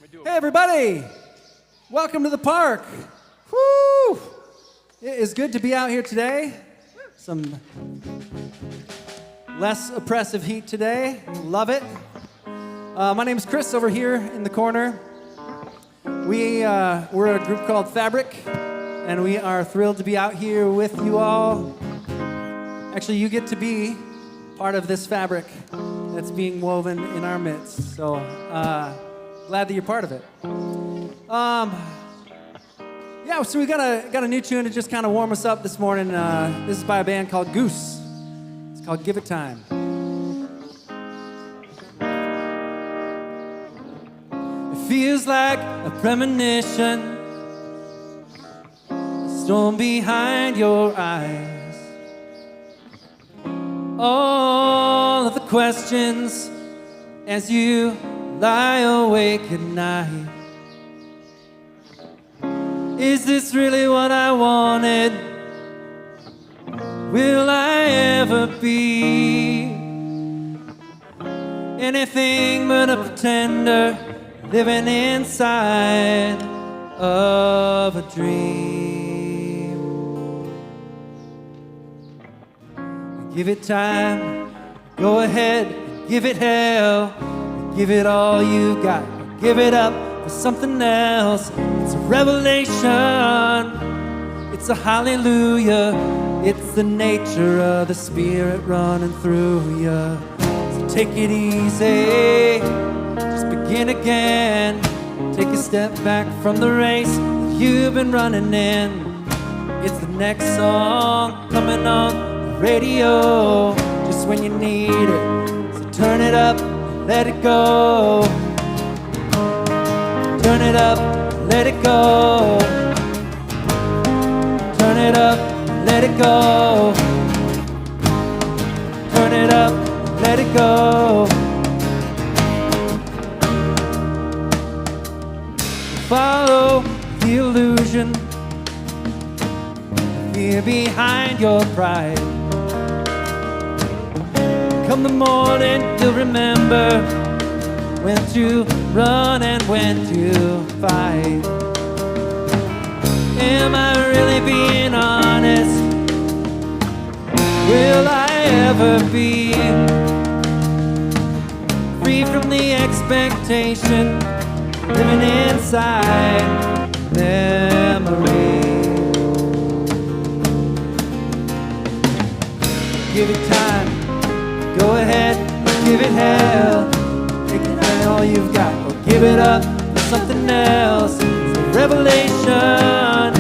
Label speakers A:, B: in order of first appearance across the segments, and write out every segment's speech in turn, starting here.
A: Hey everybody! Welcome to the park. Woo! It is good to be out here today. Some less oppressive heat today. Love it. My name is Chris over here in the corner. We're a group called Fabric, and we are thrilled to be out here with you all. Actually, you get to be part of this fabric that's being woven in our midst. So glad that you're part of it. Yeah, so we got a new tune to just kind of warm us up this morning. This is by a band called Goose. It's called Give It Time. It feels like a premonition, a storm behind your eyes. All of the questions as you lie awake at night. Is this really what I wanted? Will I ever be anything but a pretender living inside of a dream? Give it time, go ahead, give it hell, give it all you got, give it up for something else. It's a revelation, it's a hallelujah, it's the nature of the Spirit running through you. So take it easy, just begin again, take a step back from the race that you've been running in. It's the next song coming on the radio, just when you need it. So turn it up, let it go. Turn it up, let it go. Turn it up, let it go. Turn it up, let it go. Follow the illusion, fear behind your pride. Come the morning, you'll remember when to run and when to fight. Am I really being honest? Will I ever be free from the expectation living inside memory? Give it time, go ahead, give it hell. Take it all you've got, or give it up for something else. It's a revelation,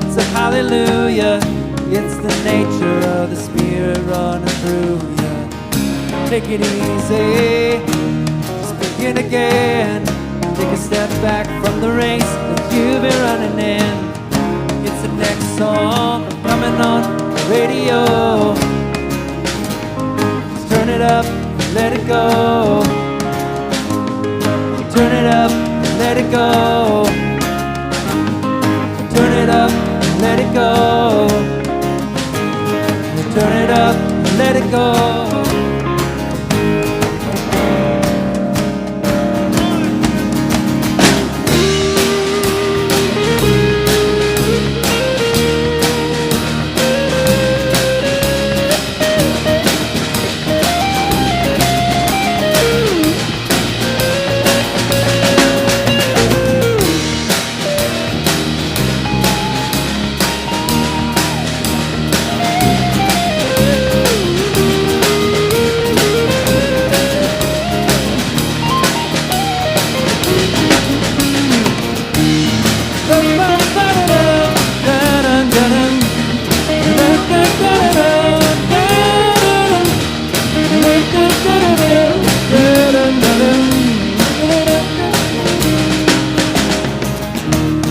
A: it's a hallelujah, it's the nature of the Spirit running through you. Take it easy, just begin again. Take a step back from the race that you've been running in. It's the next song coming on the radio. Just turn it up, let it go. Turn it up, let it go. Turn it up, let it go. Turn it up, let it go.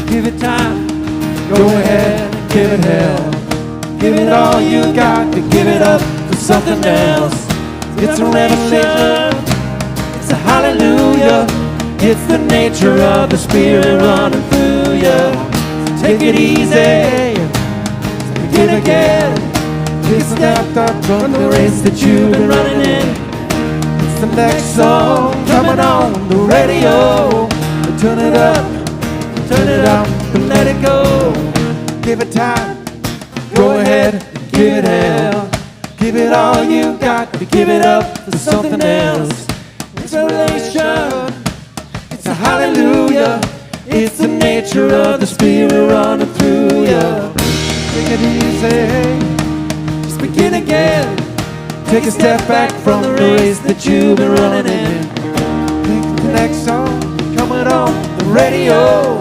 A: Give it time, go ahead and give it hell. Give it all you got, to give it up for something else. It's a revelation, it's a hallelujah, it's the nature of the Spirit running through you. So take it easy, begin again. Take a step back from the race that you've been running in. It's the next song coming on the radio. Turn it up, turn it up, and let it go. Give it time, go ahead, give it hell. Give it all you got, to give it up for something else. It's revelation, it's a hallelujah. It's the nature of the Spirit running through you. Take it easy, just begin again. Take a step back from the race that you've been running in. Think the next song coming on the radio.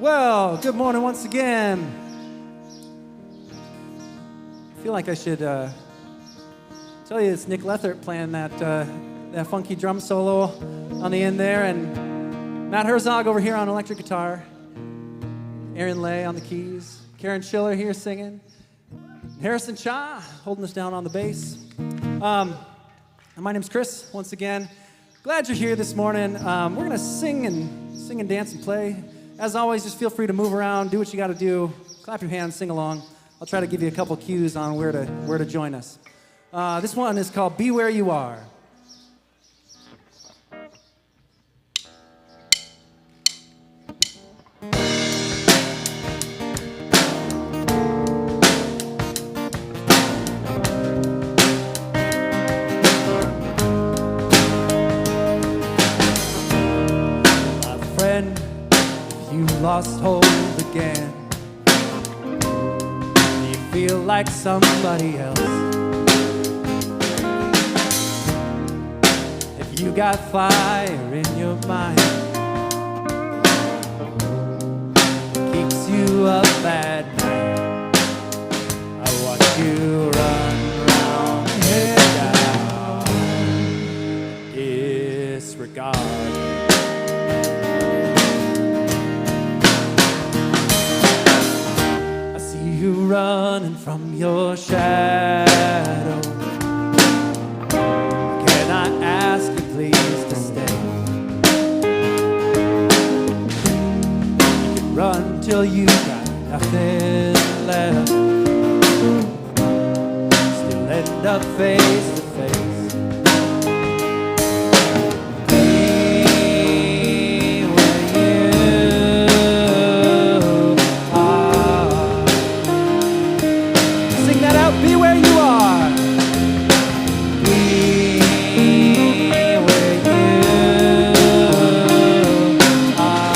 A: Well, good morning once again. I feel like I should tell you it's Nick Lethert playing that funky drum solo on the end there, and Matt Herzog over here on electric guitar, Aaron Lay on the keys, Karen Schiller here singing, Harrison Cha holding us down on the bass. And my name's Chris once again. Glad you're here this morning. We're gonna sing and dance and play. As always, just feel free to move around, do what you got to do, clap your hands, sing along. I'll try to give you a couple cues on where to join us. This one is called Be Where You Are. My friend, you lost hope again. You feel like somebody else. If you got fire in your mind, it keeps you up at night. I watch you run round, head down, disregard. You running from your shadow. Can I ask you please to stay? You can run till you got nothing left. Still end up face to face. Be where you are. Be where you are.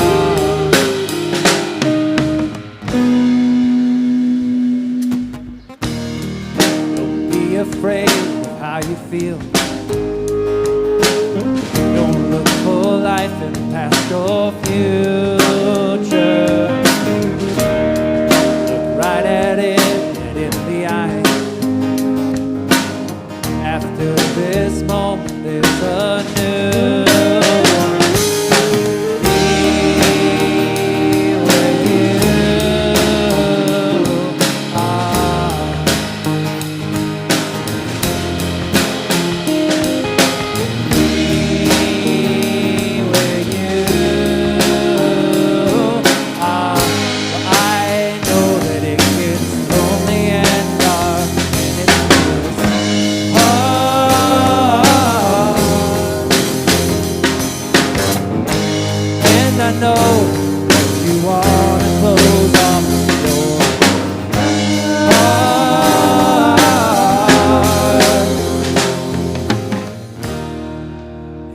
A: Don't be afraid of how you feel. Don't look for life and past your future. Look right at it and in the eye. After this moment, there's a new one. Be where you are. know that you want to close off the door.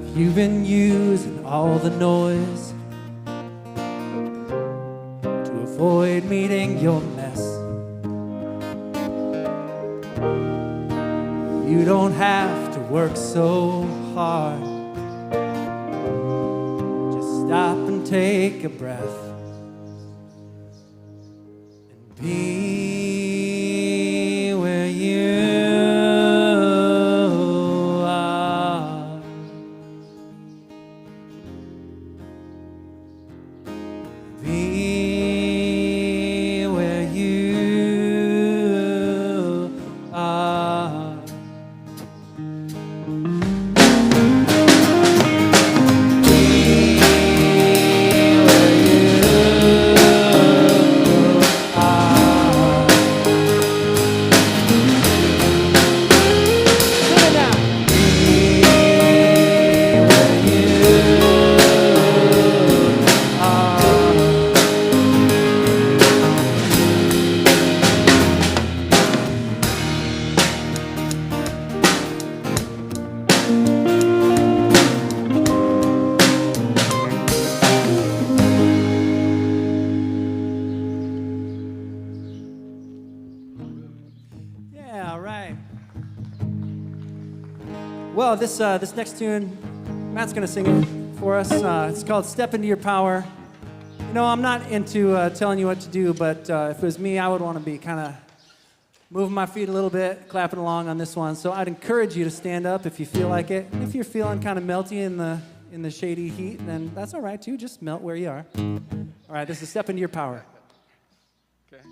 A: If you've been using all the noise to avoid meeting your mess, you don't have to work so hard. Just stop and take a breath and be where you are. Be where you are. Yeah, all right. Well, this next tune, Matt's gonna sing it for us. It's called "Step Into Your Power." You know, I'm not into telling you what to do, but if it was me, I would want to be kind of moving my feet a little bit, clapping along on this one. So I'd encourage you to stand up if you feel like it. If you're feeling kind of melty in the shady heat, then that's all right too. Just melt where you are. All right, this is "Step Into Your Power."
B: Okay.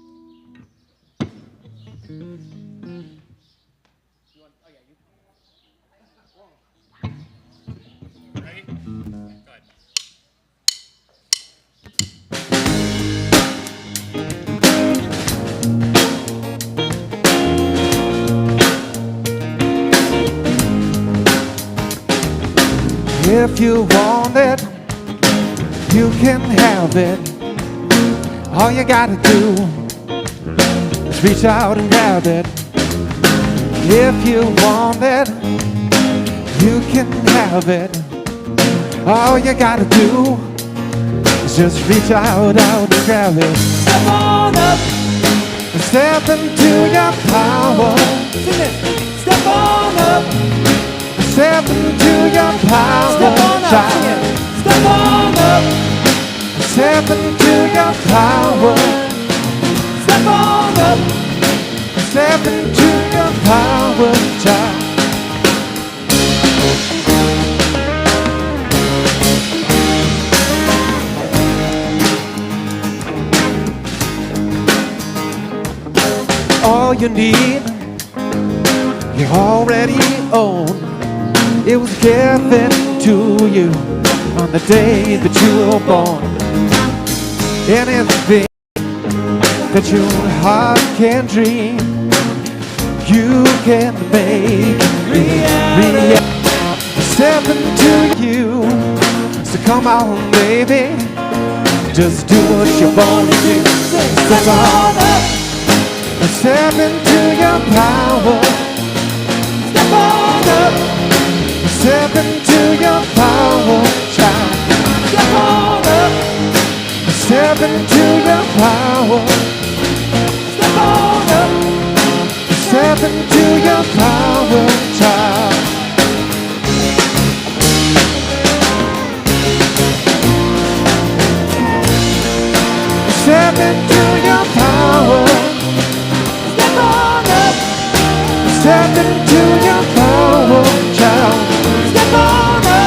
B: Ready? Go ahead.
C: If you want it, you can have it. All you gotta do is reach out and grab it. If you want it, you can have it. All you gotta do is just reach out and grab it.
A: Step on up,
C: Step into your power.
A: sing it. Step on up,
C: Step into your power.
A: step on up, sing it. Step on up,
C: Step into your power.
A: step on up.
C: Step into your power, child. All you need, you already own. It was given to you on the day that you were born. Anything that your heart can dream, you can make reality. Step into you, so come on, baby, just do what you're born to do. Step on up, step into your power. Step on up, step into your power, child. Step on up, step into your power. Step on up, step into your power, child. Step into your power. Step on up, step into your power, child. Step on up.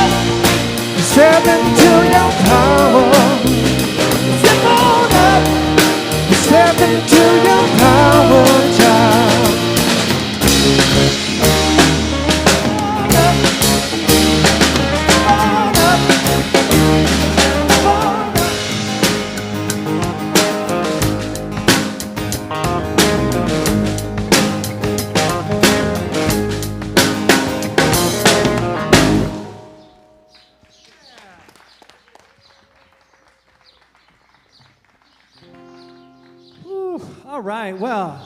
A: All right, well,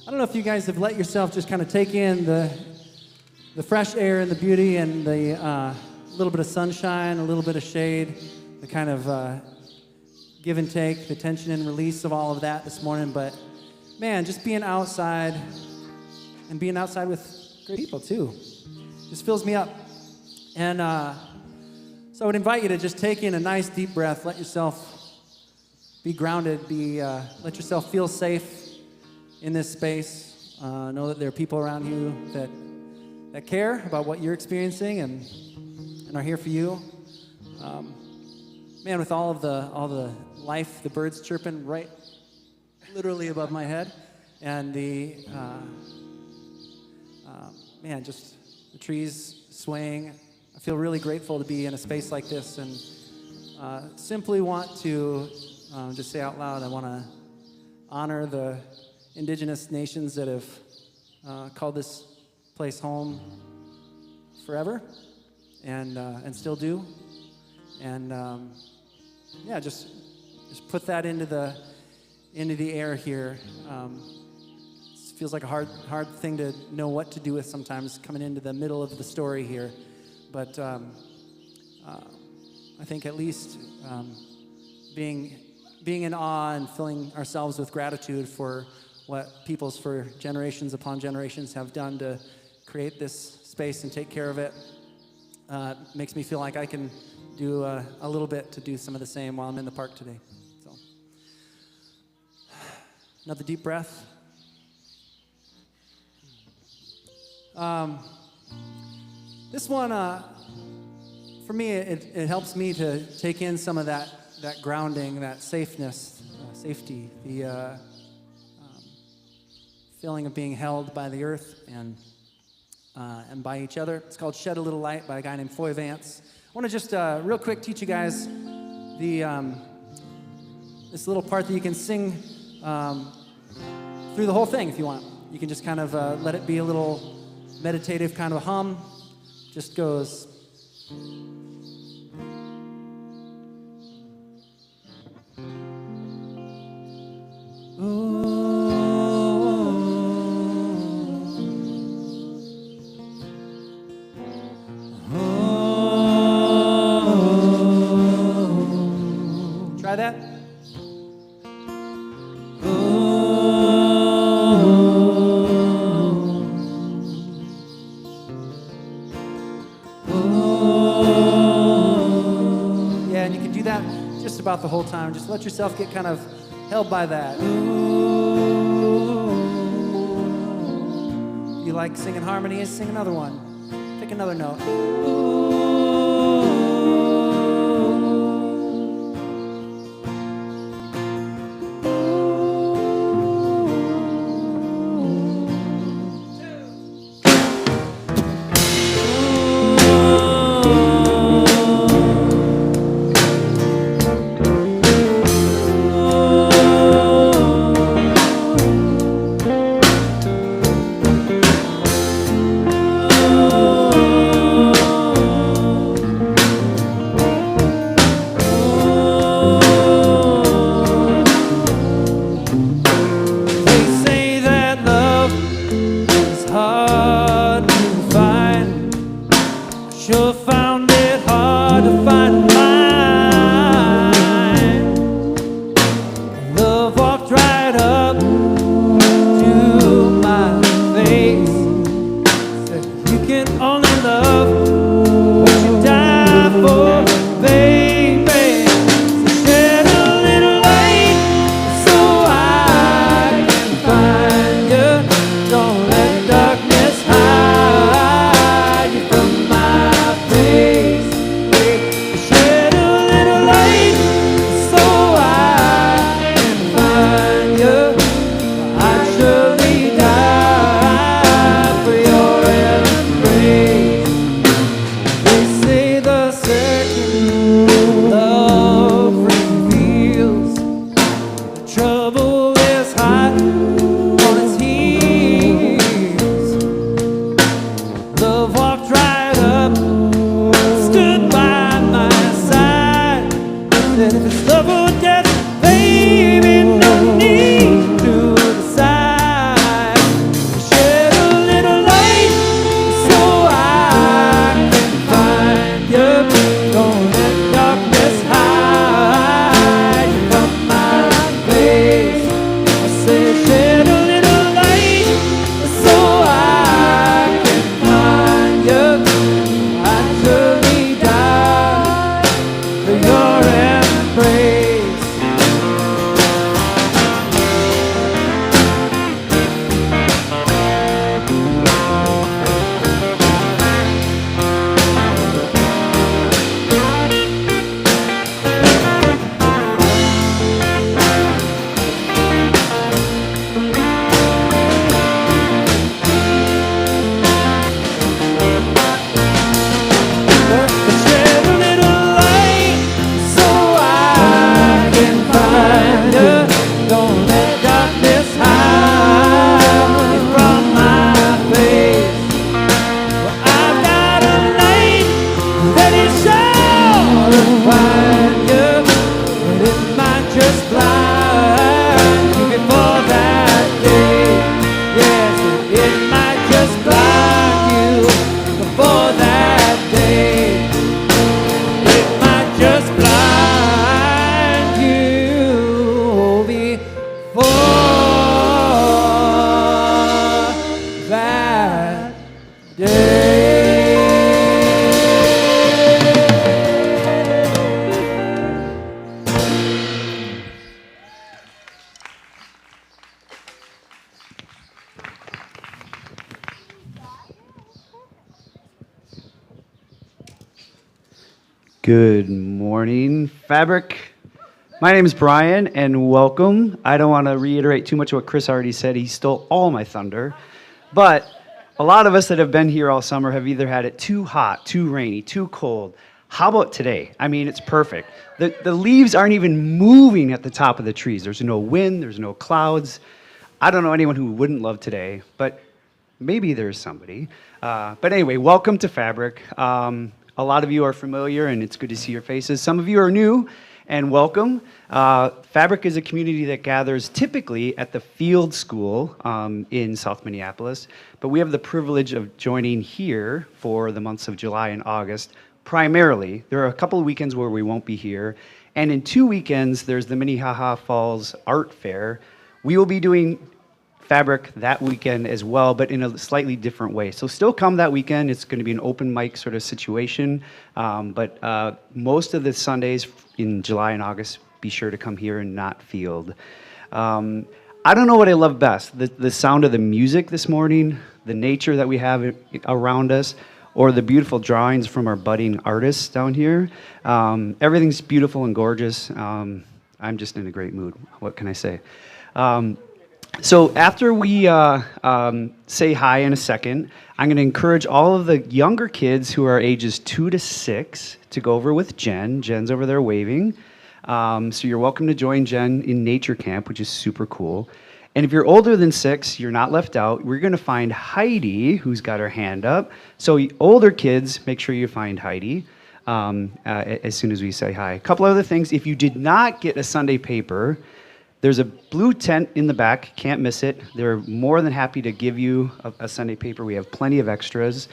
A: I don't know if you guys have let yourself just kind of take in the fresh air and the beauty and the little bit of sunshine, a little bit of shade, the kind of give and take, the tension and release of all of that this morning. But man, just being outside and being outside with great people too, just fills me up. And so I would invite you to just take in a nice deep breath, let yourself be grounded, let yourself feel safe in this space. Know that there are people around you that care about what you're experiencing and are here for you. Man, with all the life, the birds chirping right literally above my head, and just the trees swaying, I feel really grateful to be in a space like this, and simply want to just say out loud, I want to honor the indigenous nations that have called this place home forever, and still do, and just put that into the air here. It feels like a hard thing to know what to do with sometimes, coming into the middle of the story here, but I think at least being in awe and filling ourselves with gratitude for what peoples for generations upon generations have done to create this space and take care of it makes me feel like I can do a little bit to do some of the same while I'm in the park today. So, another deep breath. This one, for me, it helps me to take in some of that grounding, that safety, the feeling of being held by the earth and by each other. It's called Shed a Little Light by a guy named Foy Vance. I want to just real quick teach you guys this little part that you can sing through the whole thing if you want. You can just kind of let it be a little meditative kind of hum. Just goes. Try that. Yeah, and you can do that just about the whole time. Just let yourself get kind of held by that. If you like singing harmonies, sing another one. Pick another note.
D: Good morning, Fabric. My name is Brian, and welcome. I don't want to reiterate too much of what Chris already said. He stole all my thunder. But a lot of us that have been here all summer have either had it too hot, too rainy, too cold. How about today? I mean, it's perfect. The leaves aren't even moving at the top of the trees. There's no wind, there's no clouds. I don't know anyone who wouldn't love today, but maybe there's somebody. But anyway, welcome to Fabric. A lot of you are familiar, and it's good to see your faces. Some of you are new, and welcome. Fabric is a community that gathers typically at the Field School in South Minneapolis, but we have the privilege of joining here for the months of July and August. Primarily, there are a couple of weekends where we won't be here, and in 2 weekends, there's the Minnehaha Falls Art Fair. We will be doing Fabric that weekend as well, but in a slightly different way. So still come that weekend. It's going to be an open mic sort of situation, but most of the Sundays in July and August, be sure to come here and not Field. I don't know what I love best, the sound of the music this morning, the nature that we have around us, or the beautiful drawings from our budding artists down here. Everything's beautiful and gorgeous. I'm just in a great mood. What can I say? So after we say hi in a second, I'm going to encourage all of the younger kids who are ages 2 to 6 to go over with Jen. Jen's over there waving. So you're welcome to join Jen in Nature Camp, which is super cool. And if you're older than 6, you're not left out. We're going to find Heidi, who's got her hand up. So older kids, make sure you find Heidi as soon as we say hi. A couple other things. If you did not get a Sunday paper, there's a blue tent in the back, can't miss it. They're more than happy to give you a Sunday paper. We have plenty of extras.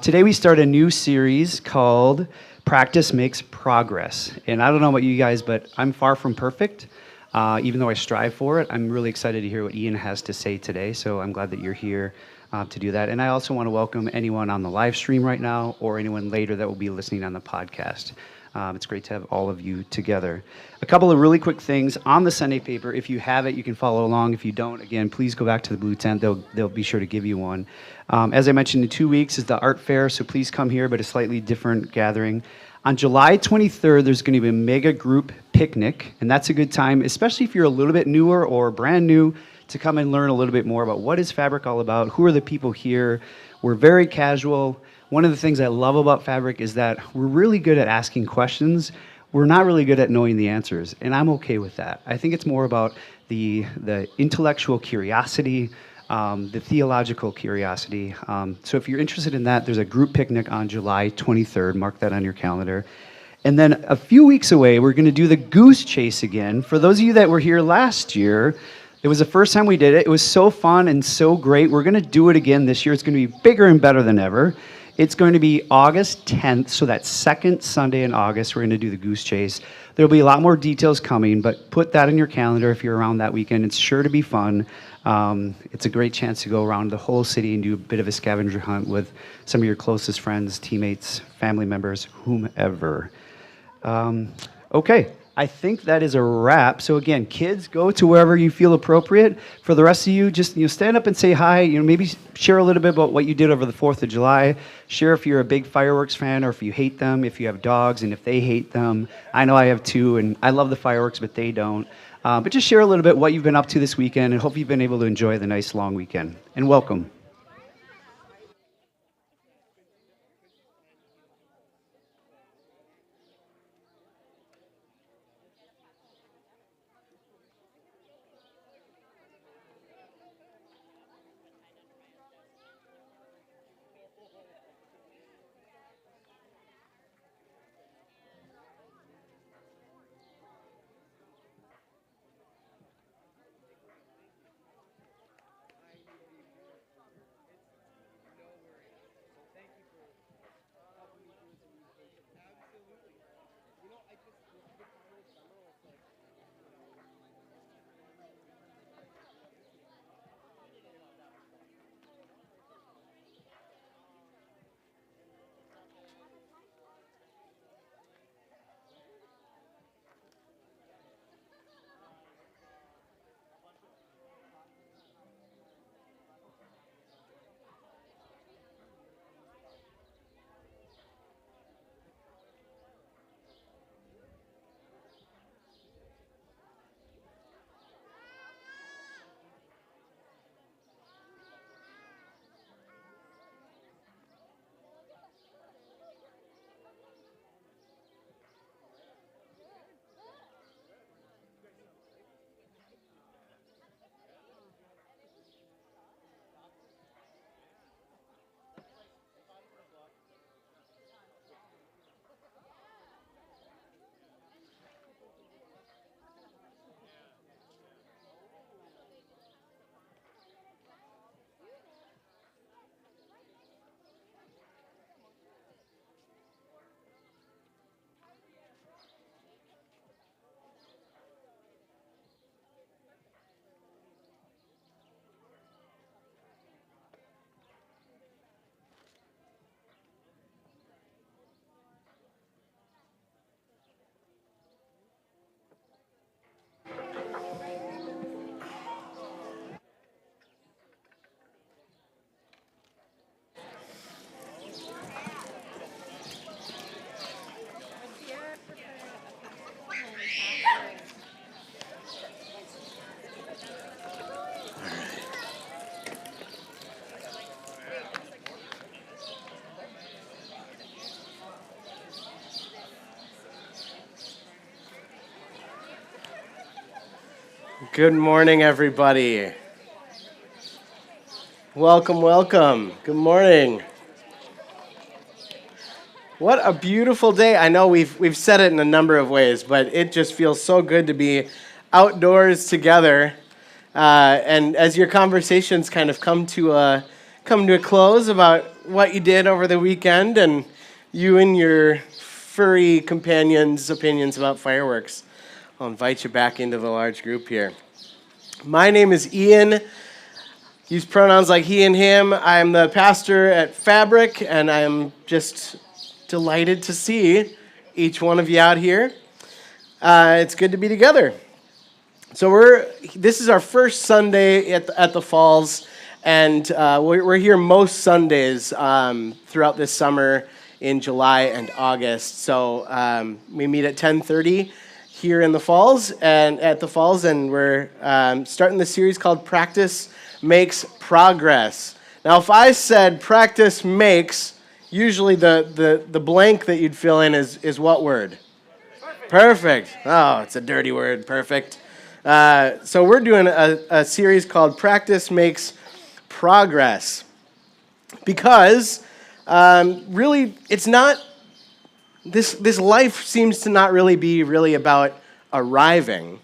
D: Today we start a new series called Practice Makes Progress. And I don't know about you guys, but I'm far from perfect, even though I strive for it. I'm really excited to hear what Ian has to say today, so I'm glad that you're here to do that. And I also want to welcome anyone on the live stream right now or anyone later that will be listening on the podcast. It's great to have all of you together. A couple of really quick things on the Sunday paper. If you have it, you can follow along. If you don't, again, please go back to the blue tent. They'll be sure to give you one. As I mentioned, in 2 weeks is the art fair, so please come here, but a slightly different gathering. On July 23rd, there's going to be a mega group picnic, and that's a good time, especially if you're a little bit newer or brand new, to come and learn a little bit more about what is Fabric all about, who are the people here. We're very casual. One of the things I love about Fabric is that we're really good at asking questions. We're not really good at knowing the answers, and I'm okay with that. I think it's more about the intellectual curiosity, the theological curiosity. So if you're interested in that, there's a group picnic on July 23rd. Mark that on your calendar. And then a few weeks away, we're going to do the Goose Chase again. For those of you that were here last year, it was the first time we did it. It was so fun and so great. We're going to do it again this year. It's going to be bigger and better than ever. It's going to be August 10th, so that second Sunday in August, we're going to do the Goose Chase. There'll be a lot more details coming, but put that in your calendar if you're around that weekend. It's sure to be fun. It's a great chance to go around the whole city and do a bit of a scavenger hunt with some of your closest friends, teammates, family members, whomever. Okay. I think that is a wrap. So again, kids, go to wherever you feel appropriate. For the rest of you, just stand up and say hi. Maybe share a little bit about what you did over the 4th of July. Share if you're a big fireworks fan or if you hate them, if you have dogs and if they hate them. I know I have 2, and I love the fireworks, but they don't. But just share a little bit what you've been up to this weekend, and hope you've been able to enjoy the nice long weekend. And welcome.
E: Good morning, everybody. Welcome, welcome. Good morning. What a beautiful day. I know we've said it in a number of ways, but it just feels so good to be outdoors together. And as your conversations kind of come to a close about what you did over the weekend and you and your furry companions' opinions about fireworks, I'll invite you back into the large group here. My name is Ian. Use pronouns like he and him. I'm the pastor at Fabric, and I'm just delighted to see each one of you out here. It's good to be together. So this is our first Sunday at the Falls, and we're here most Sundays throughout this summer in July and August. So we meet at 10:30 here in the Falls and we're starting the series called Practice Makes Progress. Now, if I said practice makes, usually the blank that you'd fill in is what word? Perfect. Oh, it's a dirty word, perfect. So we're doing a series called Practice Makes Progress because really it's not, this life seems to not really be about arriving,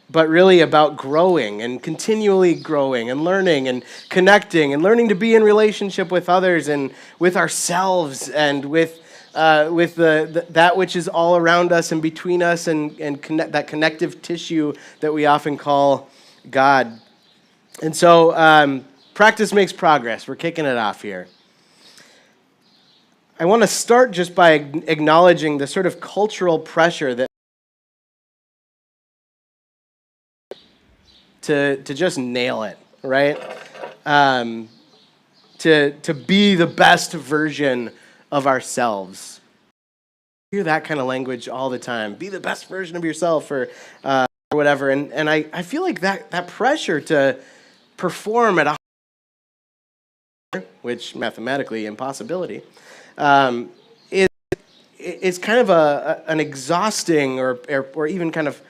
E: but really about growing and continually growing and learning and connecting and learning to be in relationship with others and with ourselves and with that which is all around us and between us and that connective tissue that we often call God. And so practice makes progress. We're kicking it off here. I want to start just by acknowledging the sort of cultural pressure that to just nail it, right? To be the best version of ourselves. I hear that kind of language all the time. Be the best version of yourself or whatever. And I feel like that pressure to perform at a high, which mathematically impossibility, is kind of an exhausting or even kind of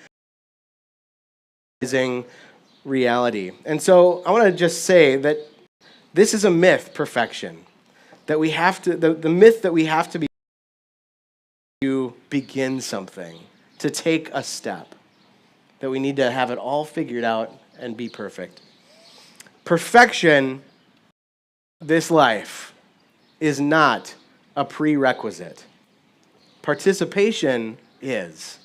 E: reality. And so I want to just say that this is a myth, perfection. That we have to, the myth that we have to be to begin something, to take a step, that we need to have it all figured out and be perfect. Perfection, this life, is not a prerequisite. Participation is.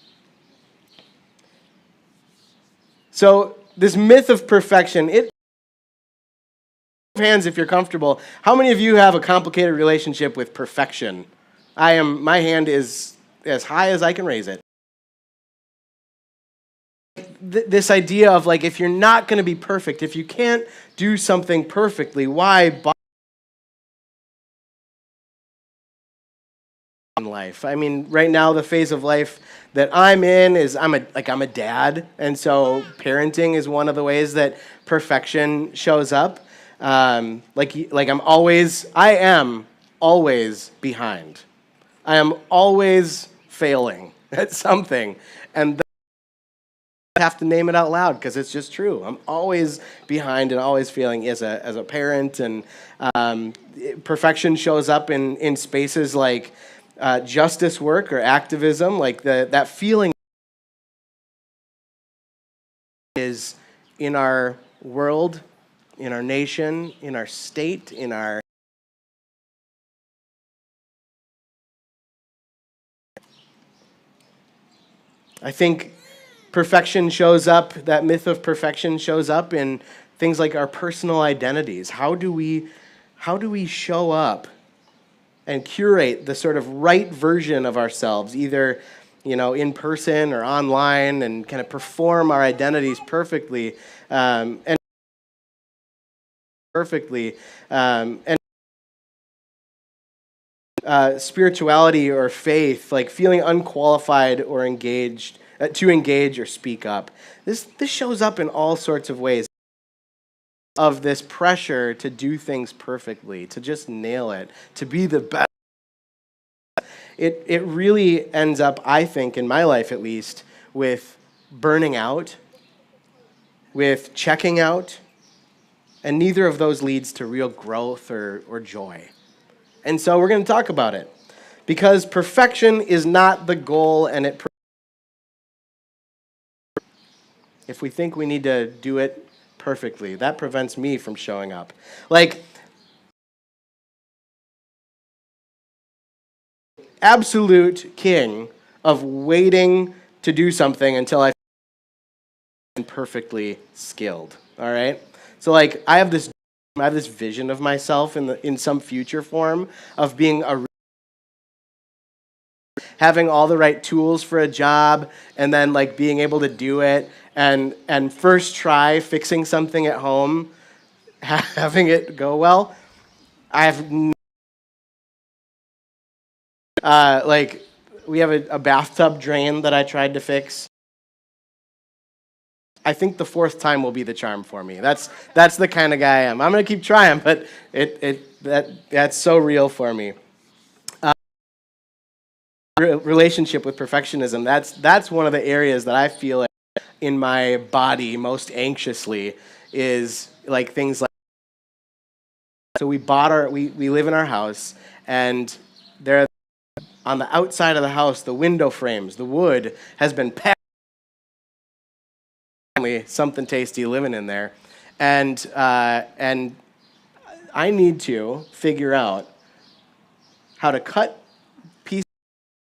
E: So this myth of perfection, hands if you're comfortable. How many of you have a complicated relationship with perfection? My hand is as high as I can raise it. This idea of like, if you're not going to be perfect, if you can't do something perfectly, why bother in life? I mean, right now the phase of life that I'm in is I'm a dad, and so parenting is one of the ways that perfection shows up. I am always behind. I am always failing at something, and I have to name it out loud because it's just true. I'm always behind and always failing as a parent, and perfection shows up in spaces like justice work or activism, like that feeling is in our world, in our nation, in our state, in our I think perfection shows up, that myth of perfection shows up in things like our personal identities. How do we show up and curate the sort of right version of ourselves, either in person or online, and kind of perform our identities perfectly and spirituality or faith, like feeling unqualified or engaged to engage or speak up. This shows up in all sorts of ways. Of this pressure to do things perfectly, to just nail it, to be the best. It really ends up, I think, in my life at least, with burning out with checking out, and neither of those leads to real growth or joy. And so we're going to talk about it, because perfection is not the goal, and if we think we need to do it perfectly, that prevents me from showing up. Like, absolute king of waiting to do something until I'm perfectly skilled, all right? So like I have this vision of myself in some future form of being having all the right tools for a job, and then like being able to do it, and first try fixing something at home, having it go well. I have like we have a bathtub drain that I tried to fix. I think the fourth time will be the charm for me. That's the kind of guy I am. I'm gonna keep trying, but that's so real for me. Relationship with perfectionism. That's one of the areas that I feel like in my body most anxiously is like things like. So we live in our house, and there on the outside of the house, the window frames, the wood has been packed. Something tasty living in there, and I need to figure out how to cut pieces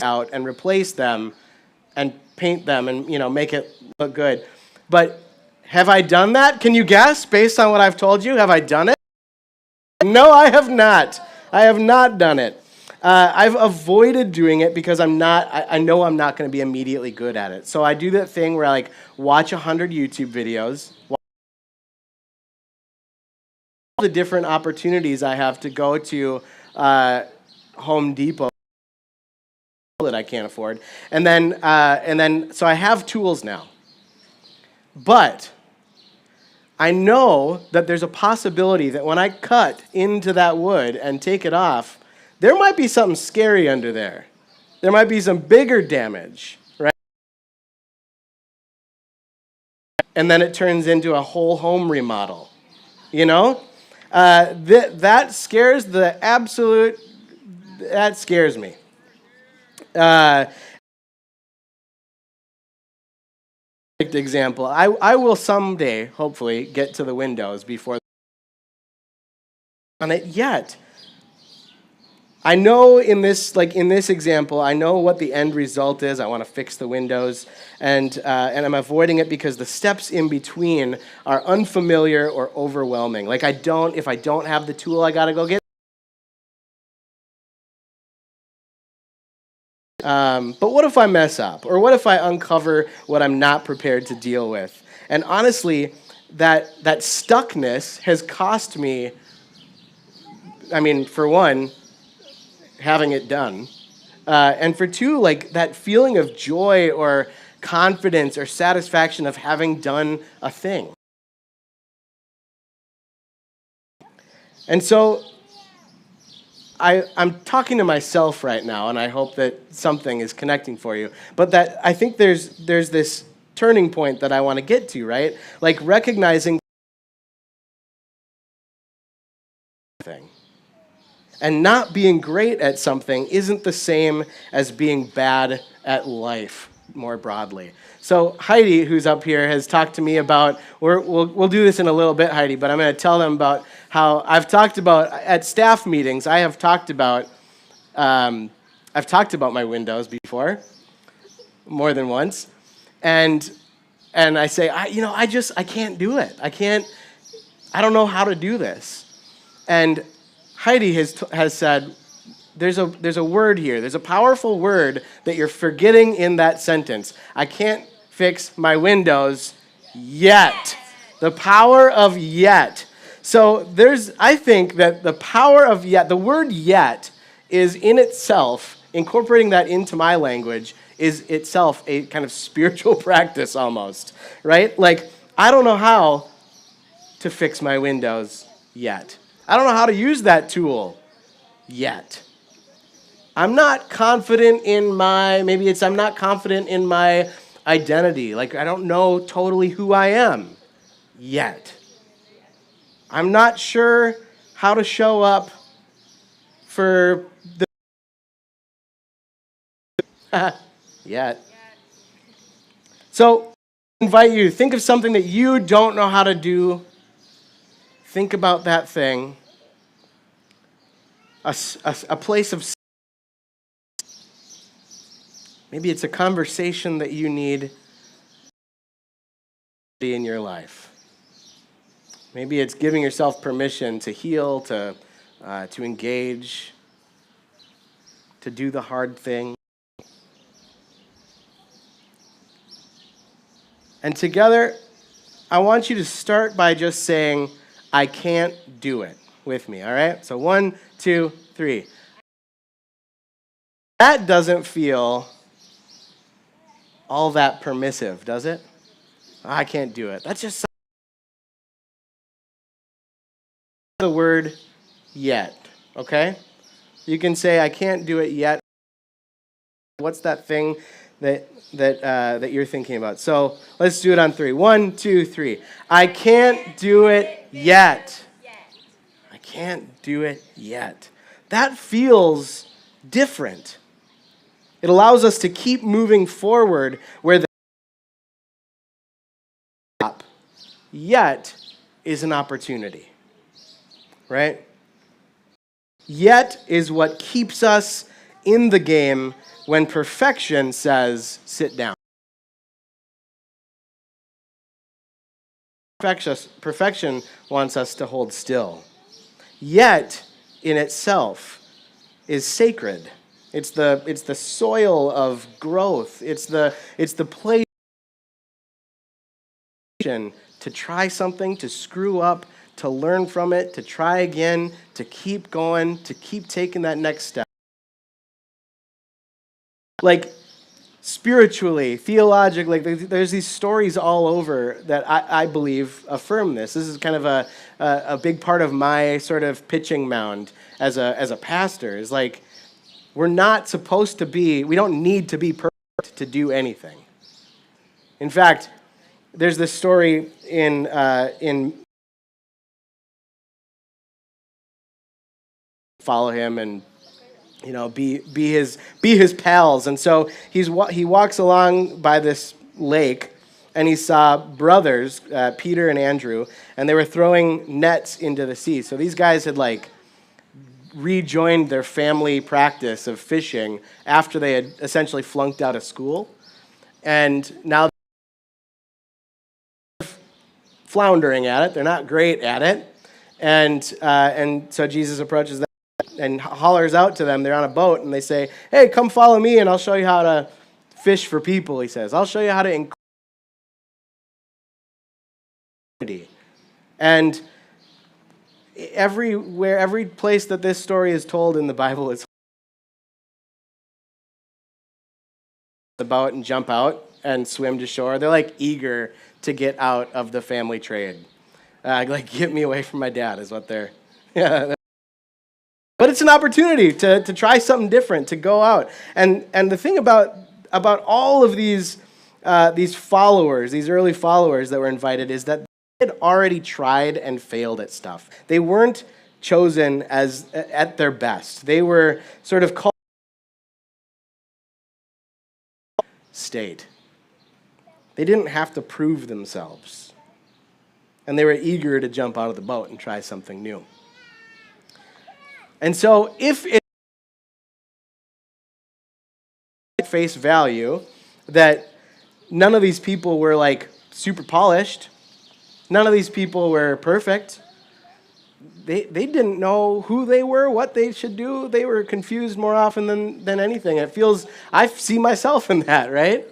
E: out and replace them and paint them and make it look good. But have I done that? Can you guess based on what I've told you? Have I done it? No, I have not. I have not done it. I've avoided doing it because I know I'm not going to be immediately good at it. So I do that thing where I like watch 100 YouTube videos, watch all the different opportunities I have to go to Home Depot that I can't afford, and then so I have tools now. But I know that there's a possibility that when I cut into that wood and take it off, there might be something scary under there. There might be some bigger damage, right? And then it turns into a whole home remodel, That scares the absolute, that scares me. Example, I will someday, hopefully, get to the windows before on it yet. I know in this example, I know what the end result is. I want to fix the windows, and I'm avoiding it because the steps in between are unfamiliar or overwhelming. Like if I don't have the tool, I gotta go get. But what if I mess up, or what if I uncover what I'm not prepared to deal with? And honestly, that stuckness has cost me. I mean, for one, having it done. And for two, like that feeling of joy or confidence or satisfaction of having done a thing. And so I'm talking to myself right now, and I hope that something is connecting for you. But that I think there's this turning point that I want to get to, right? Like recognizing thing. And not being great at something isn't the same as being bad at life more broadly. So Heidi, who's up here, has talked to me about, we'll do this in a little bit, Heidi, but I'm going to tell them about how I've talked about, at staff meetings, I've talked about my windows before, more than once. And I say, I can't do it. I don't know how to do this. And Heidi has said, there's a word here. There's a powerful word that you're forgetting in that sentence. I can't fix my windows yet. The power of yet. So I think that the power of yet, the word yet is in itself, incorporating that into my language, is itself a kind of spiritual practice almost, right? Like, I don't know how to fix my windows yet. I don't know how to use that tool yet. I'm not confident in I'm not confident in my identity. Like, I don't know totally who I am yet. I'm not sure how to show up for the yet. So, I invite you, think of something that you don't know how to do. Think about that thing. A place of, maybe it's a conversation that you need in your life. Maybe it's giving yourself permission to heal, to engage, to do the hard thing. And together, I want you to start by just saying, I can't do it with me, all right? So 1, 2, 3. That doesn't feel all that permissive, does it? I can't do it. That's just the word yet, okay? You can say, I can't do it yet. What's that thing that you're thinking about? So let's do it on 3. 1, 2, 3. I can't do it yet. I can't do it yet. That feels different. It allows us to keep moving forward where the stop yet is an opportunity, right? Yet is what keeps us in the game when perfection says, sit down. Perfection wants us to hold still. Yet, in itself, is sacred. It's the soil of growth. It's the place to try something, to screw up, to learn from it, to try again, to keep going, to keep taking that next step. Like, spiritually, theologically, there's these stories all over that I believe affirm this. This is kind of a big part of my sort of pitching mound as a pastor, is like, we're not supposed to be, we don't need to be perfect to do anything. In fact, there's this story in follow him and be his pals. And so he walks along by this lake, and he saw brothers, Peter and Andrew, and they were throwing nets into the sea. So these guys had rejoined their family practice of fishing after they had essentially flunked out of school, and now they're floundering at it. They're not great at it, and so Jesus approaches them and hollers out to them. They're on a boat, and they say, hey, come follow me, and I'll show you how to fish for people, he says. I'll show you how to include. And every place that this story is told in the Bible is the boat and jump out and swim to shore. They're eager to get out of the family trade. Get me away from my dad is what they're... Yeah. But it's an opportunity to try something different, to go out. And the thing about all of these followers, these early followers that were invited, is that they had already tried and failed at stuff. They weren't chosen at their best. They were sort of called state. They didn't have to prove themselves. And they were eager to jump out of the boat and try something new. And so if it at face value that none of these people were super polished, none of these people were perfect, they didn't know who they were, what they should do. They were confused more often than anything. It feels, I see myself in that, right?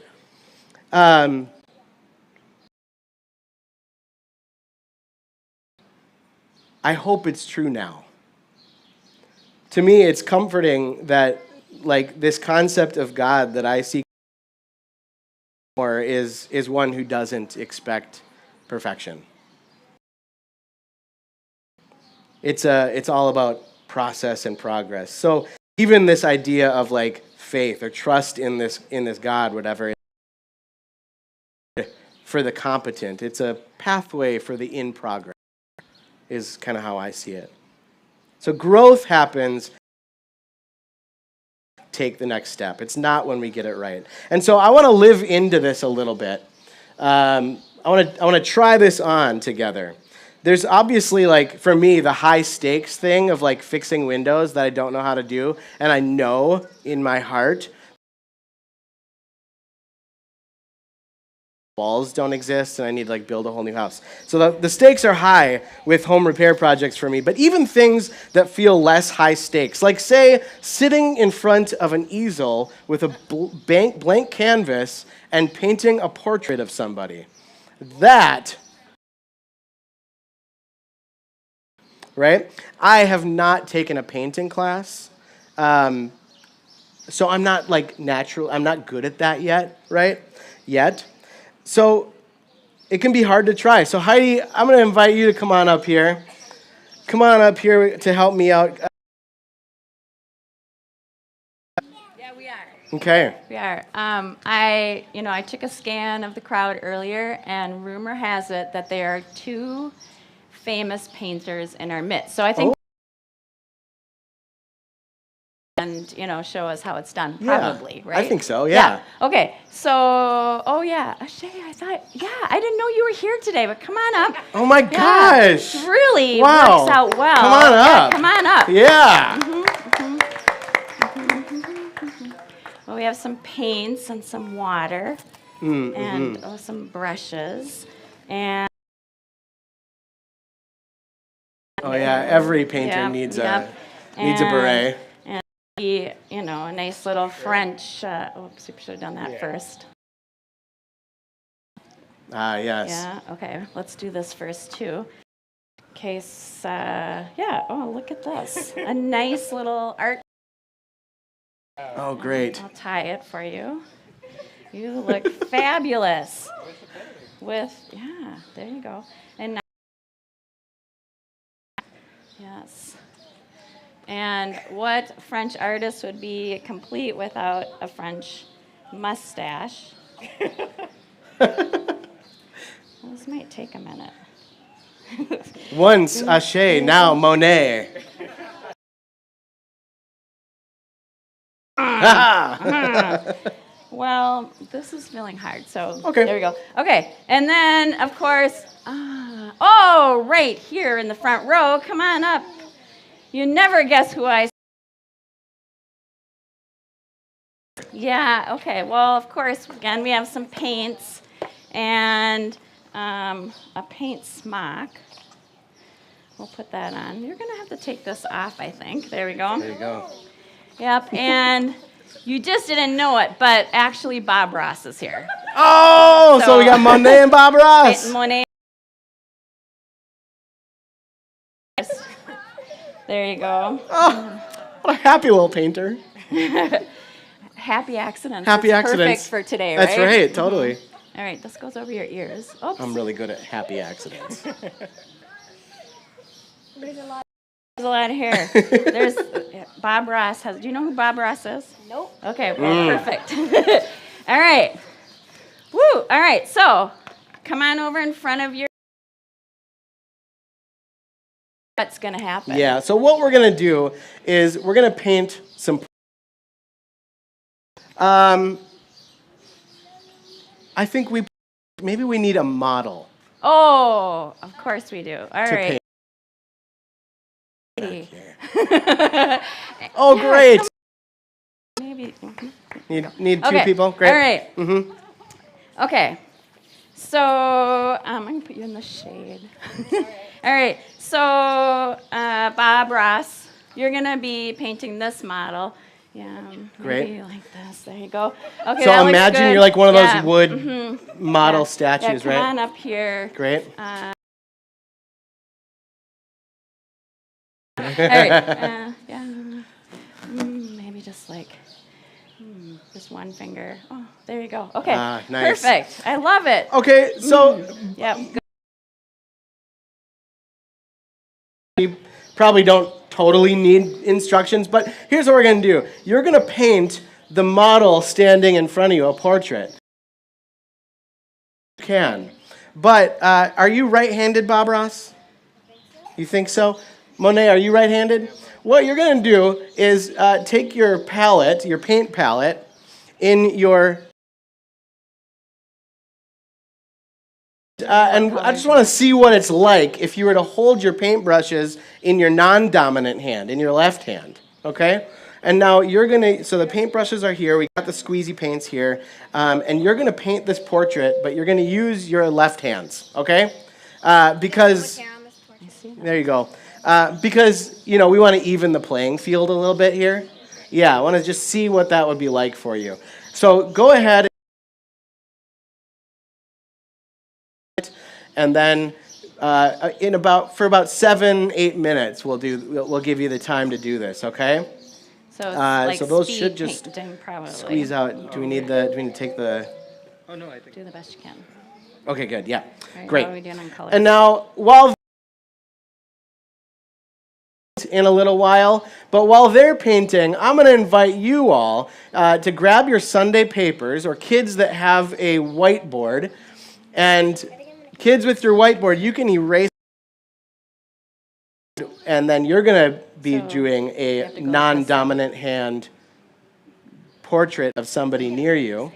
E: I hope it's true now. To me, it's comforting that, this concept of God that I see more is one who doesn't expect perfection. It's all about process and progress. So even this idea of faith or trust in this God, whatever, for the competent. It's a pathway for the in progress, is kind of how I see it. So growth happens, take the next step. It's not when we get it right. And so I want to live into this a little bit. I want to try this on together. There's obviously, like, for me, the high stakes thing of, like, fixing windows that I don't know how to do, and I know in my heart walls don't exist, and I need to, like, build a whole new house. So the stakes are high with home repair projects for me, but even things that feel less high stakes, like, say, sitting in front of an easel with a blank canvas and painting a portrait of somebody. That, right? I have not taken a painting class, so I'm not, like, I'm not good at that yet, right? So it can be hard to try. So Heidi, I'm going to invite you to come on up here. Come on up here to help me out.
F: Yeah, we are.
E: Okay.
F: We are. I took a scan of the crowd earlier, and rumor has it that there are two famous painters in our midst. So I think, and show us how it's done. Probably, right?
E: I think so. Yeah.
F: Okay. So, Ashay, I didn't know you were here today, but come on up.
E: Oh my gosh.
F: It really
E: Wow.
F: works out well.
E: Come on
F: Yeah,
E: up.
F: come on up.
E: Yeah.
F: Well, we have some paints and some water and some brushes. And
E: Every painter needs a beret.
F: And a nice little French. Oops, we should have done that first.
E: Yes.
F: Yeah. Okay. Let's do this first too. Case. Oh, look at this. A nice little art.
E: Oh, great.
F: I'll tie it for you. You look fabulous. There you go. And now, yes. And what French artist would be complete without a French mustache? This might take a minute.
E: Once Ashay, now Monet.
F: Well, this is feeling hard, so
E: Okay.
F: there we go. Okay, and then, of course, right here in the front row, come on up. You never guess who I... Yeah, okay, well, of course, again, we have some paints and a paint smock. We'll put that on. You're going to have to take this off, I think. There we go.
E: There you go.
F: Yep, and you just didn't know it, but actually Bob Ross is here.
E: Oh, so we got Monet and Bob Ross.
F: Monet. There you go.
E: Oh, what a happy little painter.
F: Happy accidents.
E: Happy
F: It's
E: accidents.
F: Perfect for today, right?
E: That's right, totally.
F: All right, this goes over your ears. Oops.
E: I'm really good at happy accidents.
F: There's a lot of hair. There's Bob Ross. Do you know who Bob Ross is? Nope. Okay, well, perfect. All right. Woo! All right, so come on over in front of your... What's going to happen?
E: Yeah, so what we're going to do is we're going to paint some... I think maybe we need a model.
F: Oh, of course we do. All
E: to
F: right.
E: paint. Oh, great.
F: Maybe.
E: Need two
F: Okay.
E: people? Great.
F: All right.
E: Mm-hmm.
F: Okay. So I'm going to put you in the shade. All right. So Bob Ross, you're going to be painting this model. Yeah.
E: Great.
F: Maybe like this. There you go. Okay.
E: So
F: that looks
E: imagine
F: good.
E: you're like one of those
F: Yeah.
E: wood model
F: Yeah,
E: statues,
F: come
E: right?
F: on up here.
E: Great.
F: All right. Maybe just like just one finger. Oh, there you go. Okay.
E: Nice.
F: Perfect. I love it.
E: Okay, so
F: Yep.
E: you probably don't totally need instructions, but here's what we're going to do. You're going to paint the model standing in front of you, a portrait. can. But are you right-handed, Bob Ross? You think so? Monet, are you right-handed? What you're going to do is take your palette, your paint palette, in your... and I just want to see what it's like if you were to hold your paintbrushes in your non-dominant hand, in your left hand, okay? And now you're going to, so the paintbrushes are here, we got the squeezy paints here, and you're going to paint this portrait, but you're going to use your left hands, okay? Because, there you go. Because, you know, we want to even the playing field a little bit here. Yeah, I want to just see what that would be like for you. So go ahead. And then for about 7-8 minutes, we'll give you the time to do this, okay?
F: So it's like
E: so those
F: speed
E: should just
F: painting, probably.
E: squeeze out. Do we need to take the?
F: Do the best you can.
E: Okay, good. Yeah,
F: All right,
E: great.
F: How are we doing on colors?
E: And now, in a little while, but while they're painting, I'm going to invite you all to grab your Sunday papers, or kids that have a whiteboard, and kids with your whiteboard, you can erase, and then you're going to be doing a non-dominant hand portrait of somebody near you.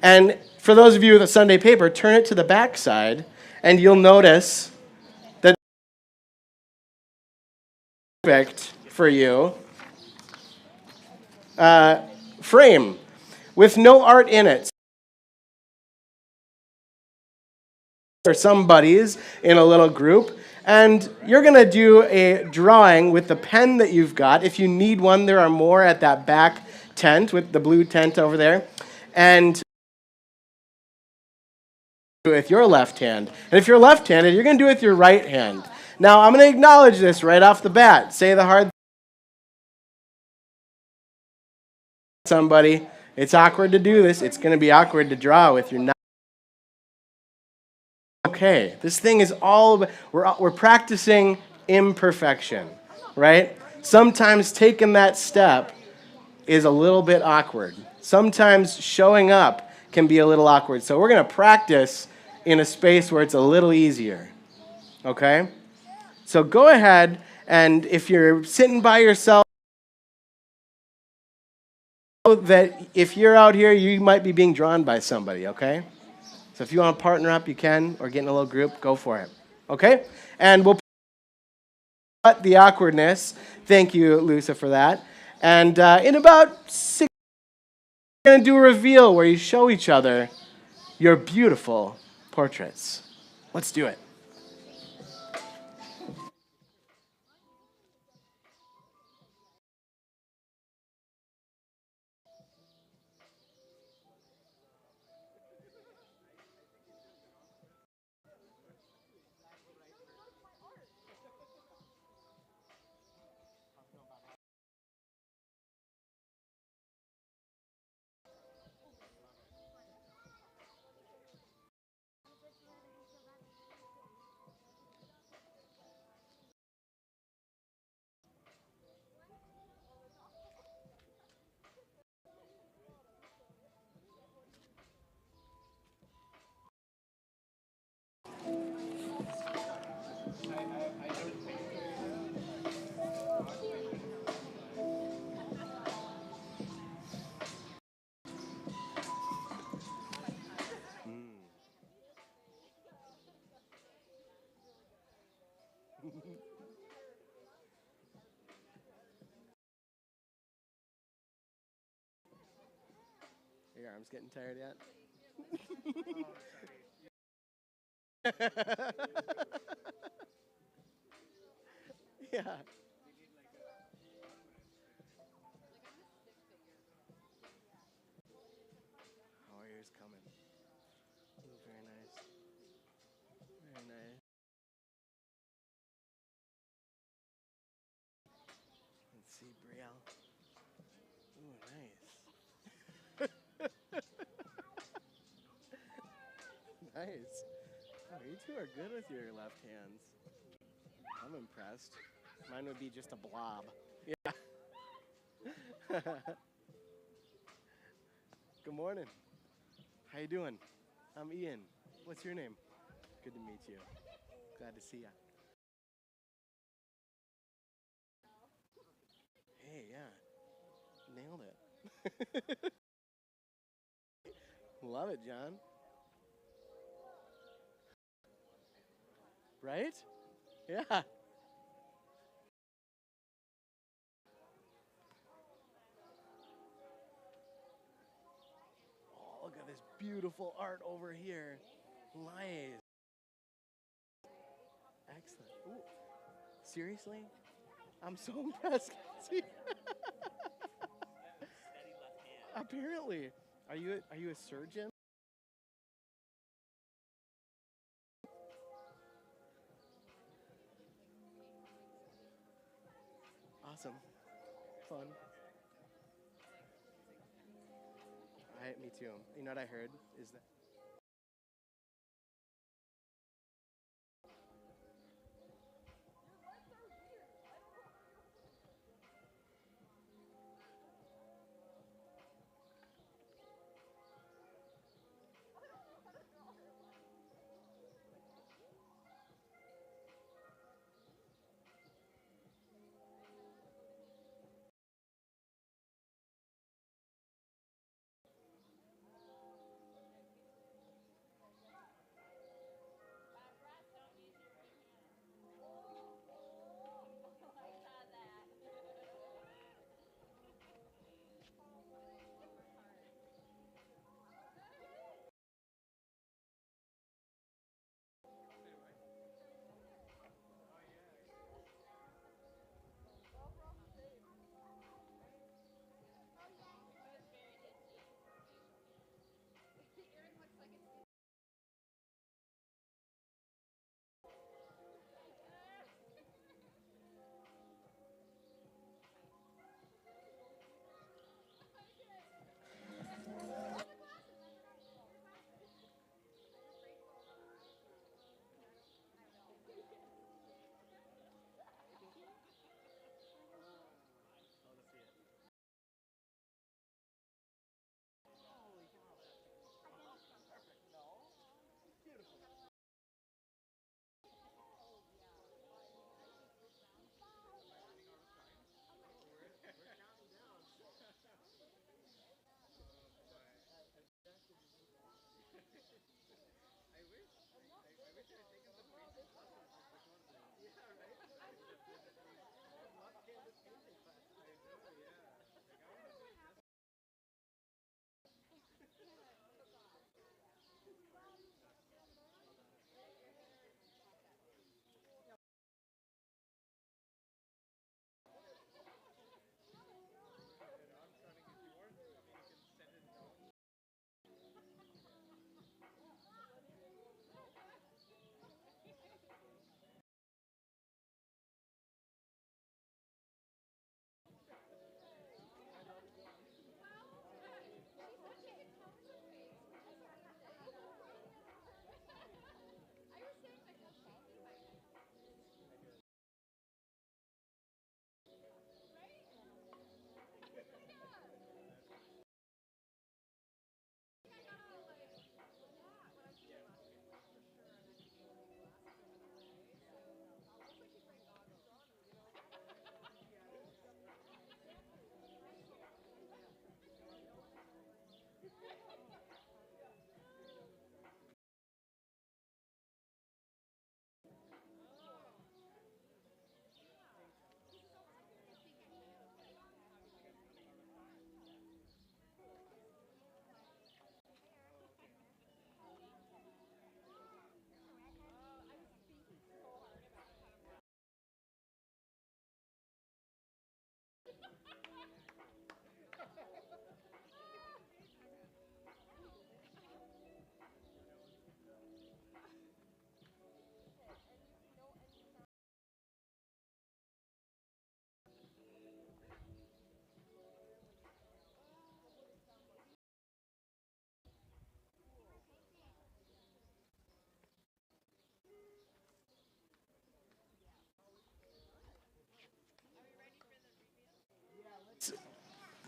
E: And for those of you with a Sunday paper, turn it to the back side, and you'll notice that perfect for you frame with no art in it. Or some buddies in a little group, and you're going to do a drawing with the pen that you've got. If you need one, there are more at that back tent with the blue tent over there. And with your left hand. And if you're left-handed, you're going to do it with your right hand. Now, I'm going to acknowledge this right off the bat. Say the hard somebody. It's awkward to do this. It's going to be awkward to draw with your okay, this thing is all, we're practicing imperfection, right? Sometimes taking that step is a little bit awkward. Sometimes showing up can be a little awkward. So we're going to practice in a space where it's a little easier, okay? So go ahead, and if you're sitting by yourself, know that if you're out here, you might be being drawn by somebody, okay? So if you want to partner up, you can, or get in a little group, go for it. Okay? And we'll put the awkwardness. Thank you, Lusa, for that. And in about 6 we're going to do a reveal where you show each other your beautiful portraits. Let's do it. Your arm's getting tired yet? Yeah. Warrior's coming. Ooh, very nice. Very nice. Let's see, Brielle. Ooh, nice. Nice. Oh, you two are good with your left hands. I'm impressed. Mine would be just a blob. Yeah. Good morning. How you doing? I'm Ian. What's your name? Good to meet you. Glad to see you. Hey, yeah. Nailed it. Love it, John. Right? Yeah. Oh, look at this beautiful art over here. Nice. Excellent. Ooh. Seriously? I'm so impressed. See? Apparently. Are you a surgeon? Awesome. Fun. Me too. You know what I heard is that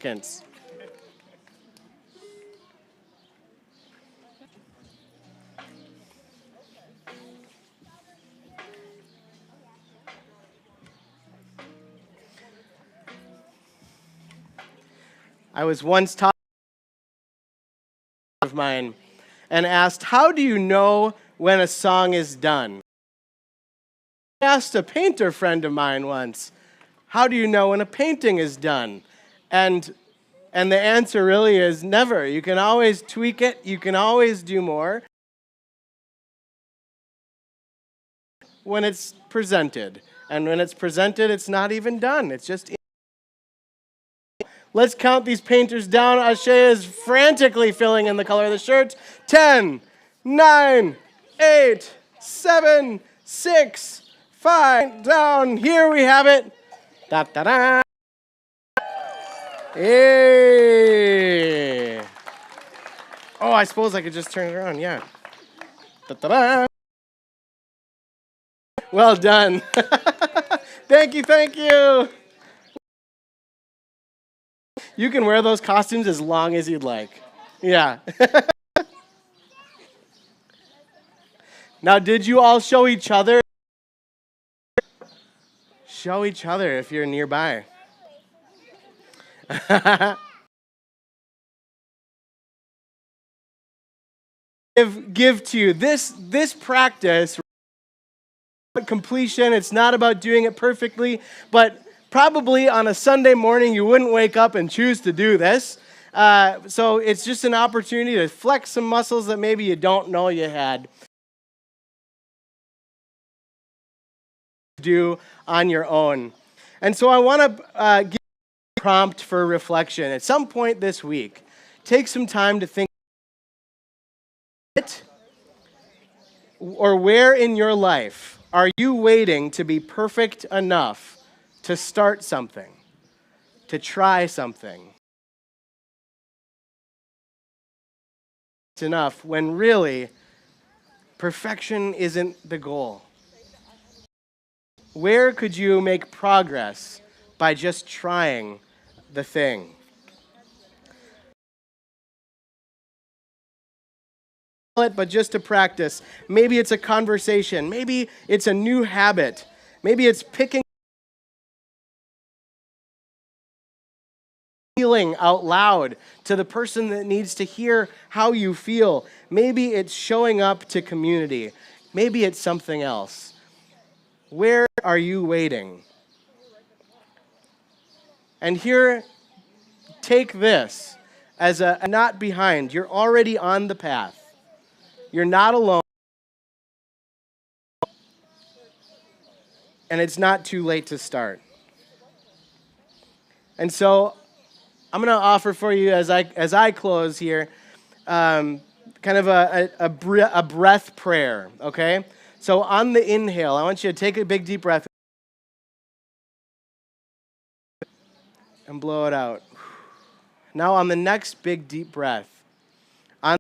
E: Kents. I was once taught of mine and asked, how do you know when a song is done? I asked a painter friend of mine once, how do you know when a painting is done? And the answer really is never. You can always tweak it. You can always do more when it's presented. And when it's presented, it's not even done. It's just... Let's count these painters down. Ashay is frantically filling in the color of the shirt. 10, 9, 8, 7, 6, 5. Down. Here we have it. Da-da-da. Hey. Oh, I suppose I could just turn it around. Yeah. Da-da-da. Well done. Thank you, thank you. You can wear those costumes as long as you'd like. Yeah. Now, did you all show each other? Show each other if you're nearby. Give to you. This practice, completion, it's not about doing it perfectly, but probably on a Sunday morning, you wouldn't wake up and choose to do this. So it's just an opportunity to flex some muscles that maybe you don't know you had. Do on your own. And so I want to give a prompt for reflection. At some point this week, take some time to think, or where in your life are you waiting to be perfect enough to start something, to try something? It's enough when really perfection isn't the goal. Where could you make progress by just trying the thing? But just to practice. Maybe it's a conversation. Maybe it's a new habit. Maybe it's picking feeling out loud to the person that needs to hear how you feel. Maybe it's showing up to community. Maybe it's something else. Where are you waiting? And here, take this as a not behind. You're already on the path. You're not alone. And it's not too late to start. And so I'm going to offer for you as I close here, kind of a breath prayer, okay? So on the inhale, I want you to take a big deep breath and blow it out. Now on the next big deep breath, and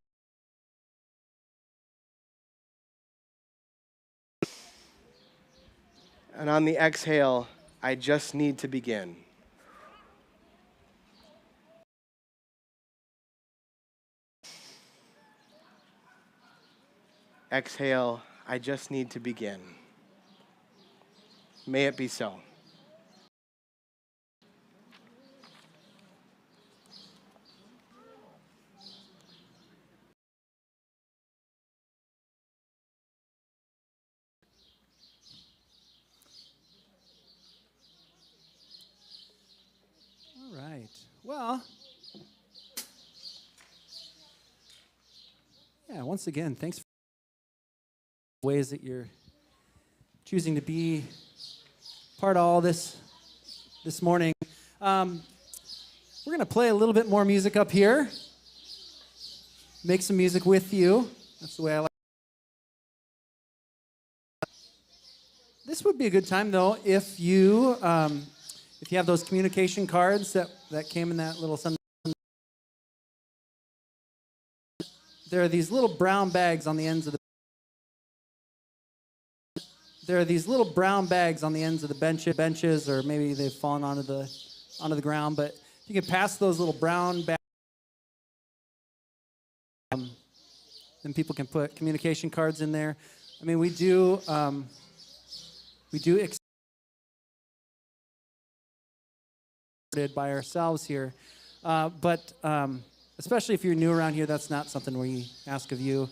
E: on the exhale, I just need to begin. Exhale, I just need to begin. May it be so.
A: All right. Well, yeah, once again, thanks for ways that you're choosing to be part of all this morning. We're going to play a little bit more music up here. Make some music with you. That's the way I like it. This would be a good time, though, if you have those communication cards that came in that little Sunday. There are these little brown bags on the ends of the benches, or maybe they've fallen onto the ground. But if you can pass those little brown bags, then people can put communication cards in there. I mean, we do by ourselves here. But especially if you're new around here, that's not something we ask of you.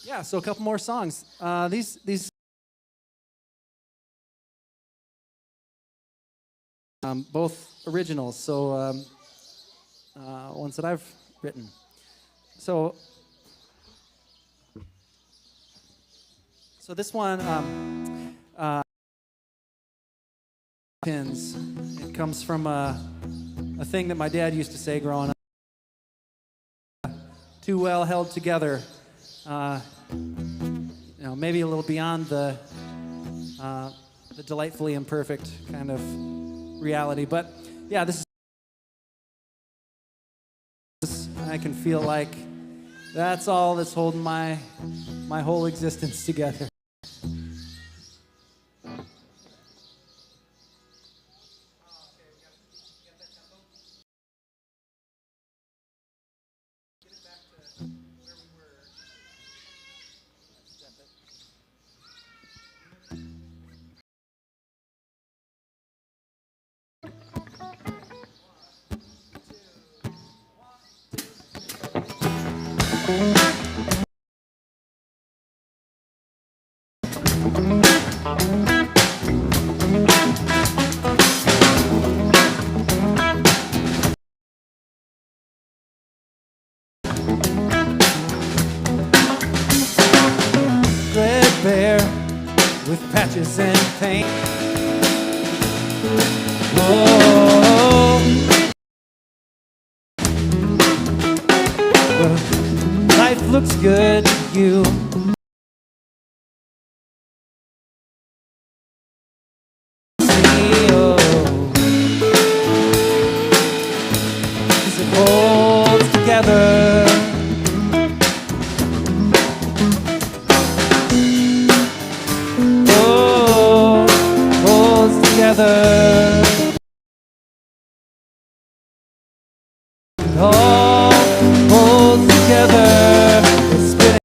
A: Yeah, so a couple more songs. These both originals, so ones that I've written. So this one, pins. It comes from a thing that my dad used to say growing up. Too well held together. Maybe a little beyond the delightfully imperfect kind of reality. But yeah, this is, I can feel like that's all that's holding my whole existence together. Threadbare with patches and paint. Oh, well, life looks good to you. As it holds together. Together, it all holds together. It's spinning.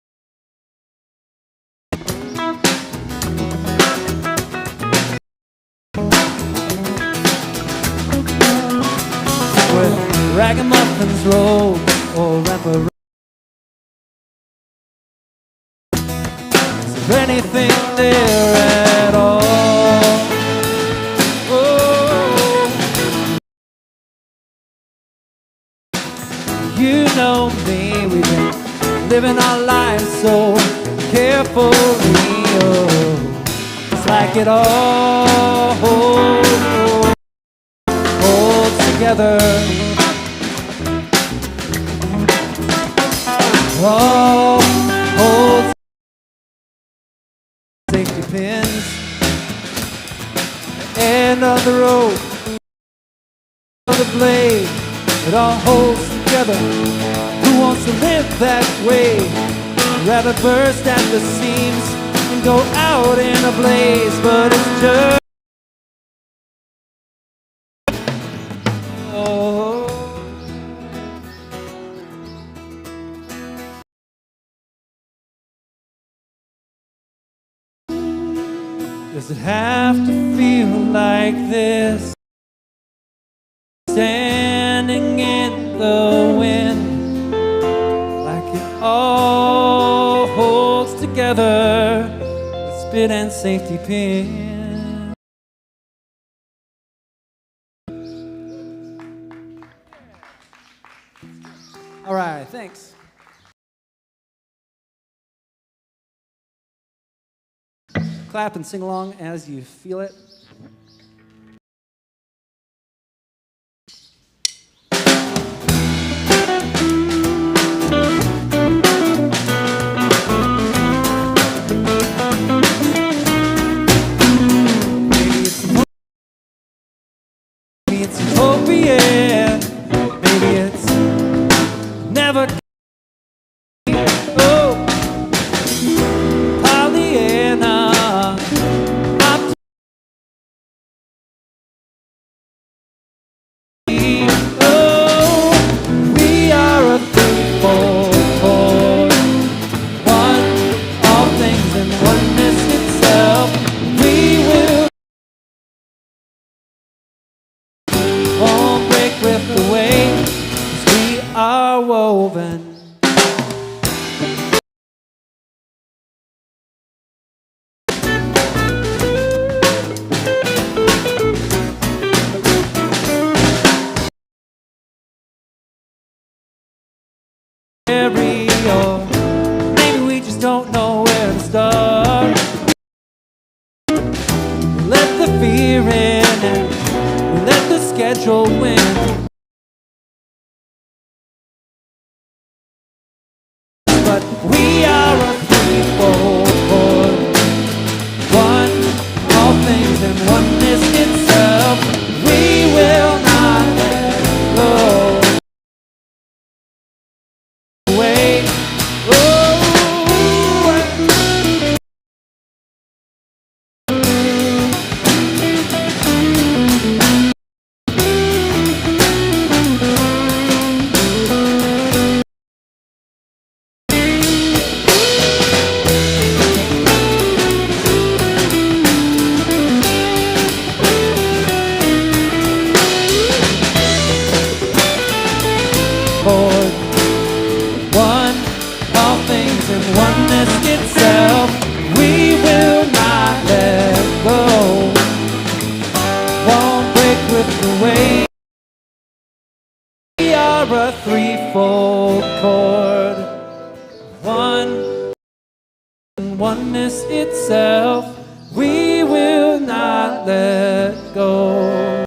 A: When ragamuffins roll or rapper, is there anything there at all? You know me, we've been living our lives so carefully. Oh, it's like it all holds together. All holds safety pins. End of the road, of the blade, it all holds together. Who wants to live that way? Rather burst at the seams and go out in a blaze. But it's just does it have to feel like this? Standing in the wind, like it all holds together with spit and safety pin. All right, thanks. Clap and sing along as you feel it. Maybe it's utopia. Maybe it's never. Oh, Pollyanna. We woven. Or maybe we just don't know where to start. Let the fear in and let the schedule win. But we are a threefold chord. One, all things and oneness itself. We will not let go. Away. Chord. One, all things in oneness itself. We will not let go. Won't break with the way. We are a threefold chord. One, in oneness itself. We will not let go.